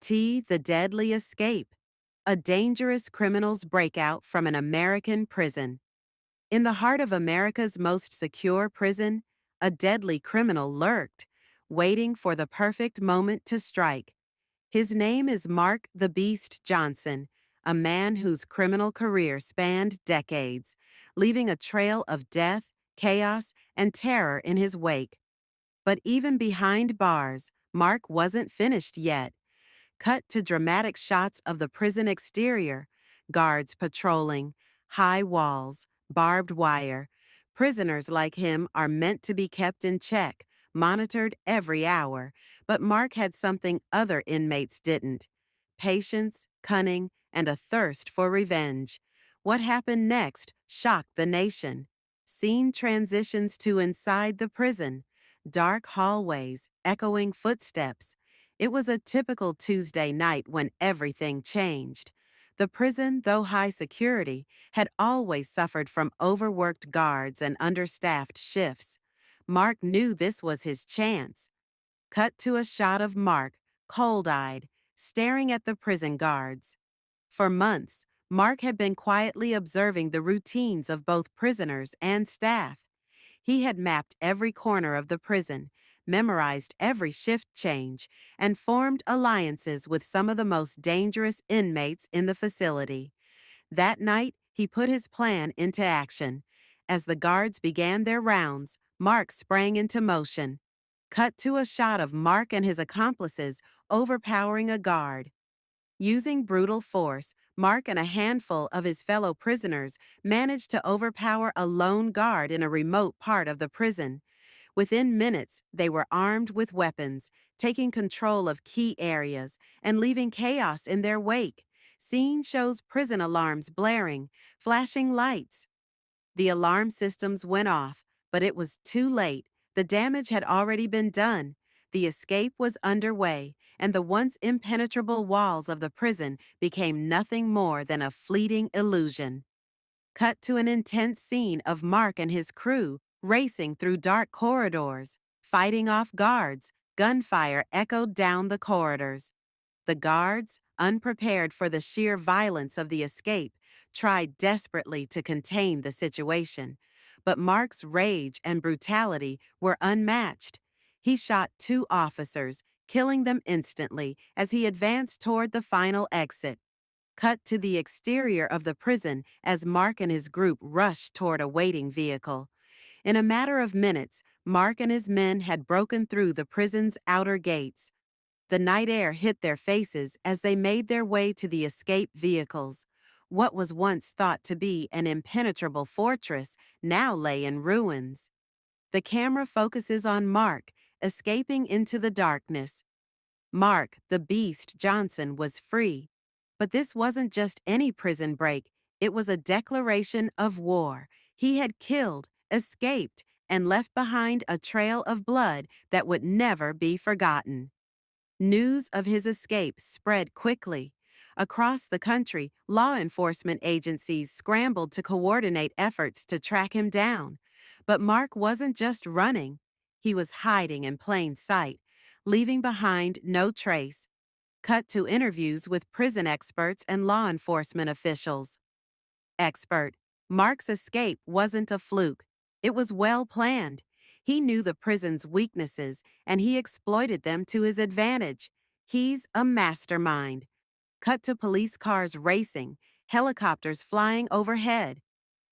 TThe Deadly Escape, a dangerous criminal's breakout from an American prison. In the heart of America's most secure prison, a deadly criminal lurked, waiting for the perfect moment to strike. His name is Mark the Beast Johnson, a man whose criminal career spanned decades, leaving a trail of death, chaos, and terror in his wake. But even behind bars, Mark wasn't finished yet. Cut to dramatic shots of the prison exterior, guards patrolling, high walls, barbed wire. Prisoners like him are meant to be kept in check, monitored every hour, but Mark had something other inmates didn't: patience, cunning, and a thirst for revenge. What happened next shocked the nation. Scene transitions to inside the prison, dark hallways, echoing footsteps. It was a typical Tuesday night when everything changed. The prison, though high security, had always suffered from overworked guards and understaffed shifts. Mark knew this was his chance. Cut to a shot of Mark, cold-eyed, staring at the prison guards. For months, Mark had been quietly observing the routines of both prisoners and staff. He had mapped every corner of the prison, memorized every shift change, and formed alliances with some of the most dangerous inmates in the facility. That night, he put his plan into action. As the guards began their rounds, Mark sprang into motion. Cut to a shot of Mark and his accomplices overpowering a guard. Using brutal force, Mark and a handful of his fellow prisoners managed to overpower a lone guard in a remote part of the prison. Within minutes, they were armed with weapons, taking control of key areas and leaving chaos in their wake. Scene shows prison alarms blaring, flashing lights. The alarm systems went off, but it was too late. The damage had already been done. The escape was underway, and the once impenetrable walls of the prison became nothing more than a fleeting illusion. Cut to an intense scene of Mark and his crew racing through dark corridors, fighting off guards. Gunfire echoed down the corridors. The guards, unprepared for the sheer violence of the escape, tried desperately to contain the situation. But Mark's rage and brutality were unmatched. He shot two officers, killing them instantly as he advanced toward the final exit. Cut to the exterior of the prison as Mark and his group rushed toward a waiting vehicle. In a matter of minutes, Mark and his men had broken through the prison's outer gates. The night air hit their faces as they made their way to the escape vehicles. What was once thought to be an impenetrable fortress now lay in ruins. The camera focuses on Mark, escaping into the darkness. Mark, the Beast Johnson, was free. But this wasn't just any prison break. It was a declaration of war. He had killed, escaped, and left behind a trail of blood that would never be forgotten. News of his escape spread quickly. Across the country, law enforcement agencies scrambled to coordinate efforts to track him down. But Mark wasn't just running. He was hiding in plain sight, leaving behind no trace. Cut to interviews with prison experts and law enforcement officials. Expert: Mark's escape wasn't a fluke. It was well planned. He knew the prison's weaknesses, and he exploited them to his advantage. He's a mastermind. Cut to police cars racing, helicopters flying overhead.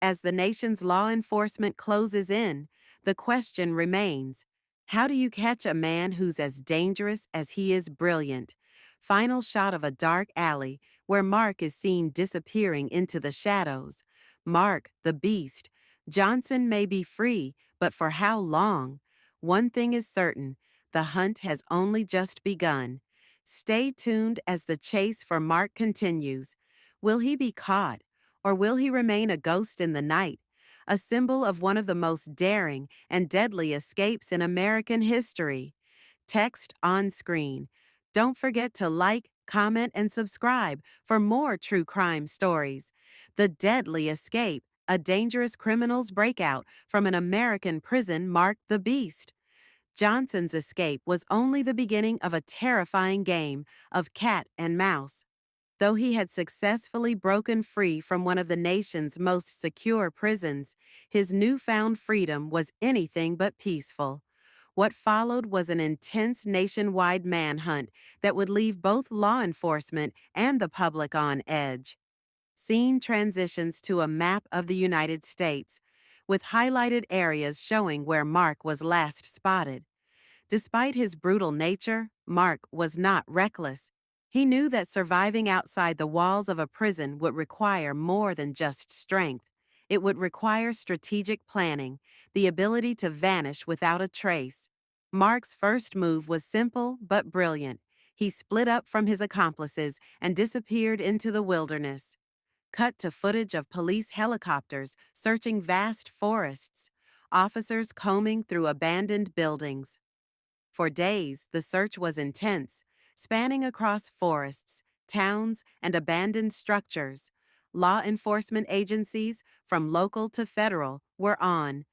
As the nation's law enforcement closes in, the question remains: how do you catch a man who's as dangerous as he is brilliant? Final shot of a dark alley where Mark is seen disappearing into the shadows. Mark, the Beast. Johnson may be free, but for how long? One thing is certain: the hunt has only just begun. Stay tuned as the chase for Mark continues. Will he be caught, or will he remain a ghost in the night, a symbol of one of the most daring and deadly escapes in American history? Text on screen. Don't forget to like, comment, and subscribe for more true crime stories. The Deadly Escape, a dangerous criminal's breakout from an American prison marked the Beast. Johnson's escape was only the beginning of a terrifying game of cat and mouse. Though he had successfully broken free from one of the nation's most secure prisons, his newfound freedom was anything but peaceful. What followed was an intense nationwide manhunt that would leave both law enforcement and the public on edge. Scene transitions to a map of the United States, with highlighted areas showing where Mark was last spotted. Despite his brutal nature, Mark was not reckless. He knew that surviving outside the walls of a prison would require more than just strength. It would require strategic planning, the ability to vanish without a trace. Mark's first move was simple but brilliant. He split up from his accomplices and disappeared into the wilderness. Cut to footage of police helicopters searching vast forests, officers combing through abandoned buildings. For days, the search was intense, spanning across forests, towns, and abandoned structures. Law enforcement agencies, from local to federal, were on,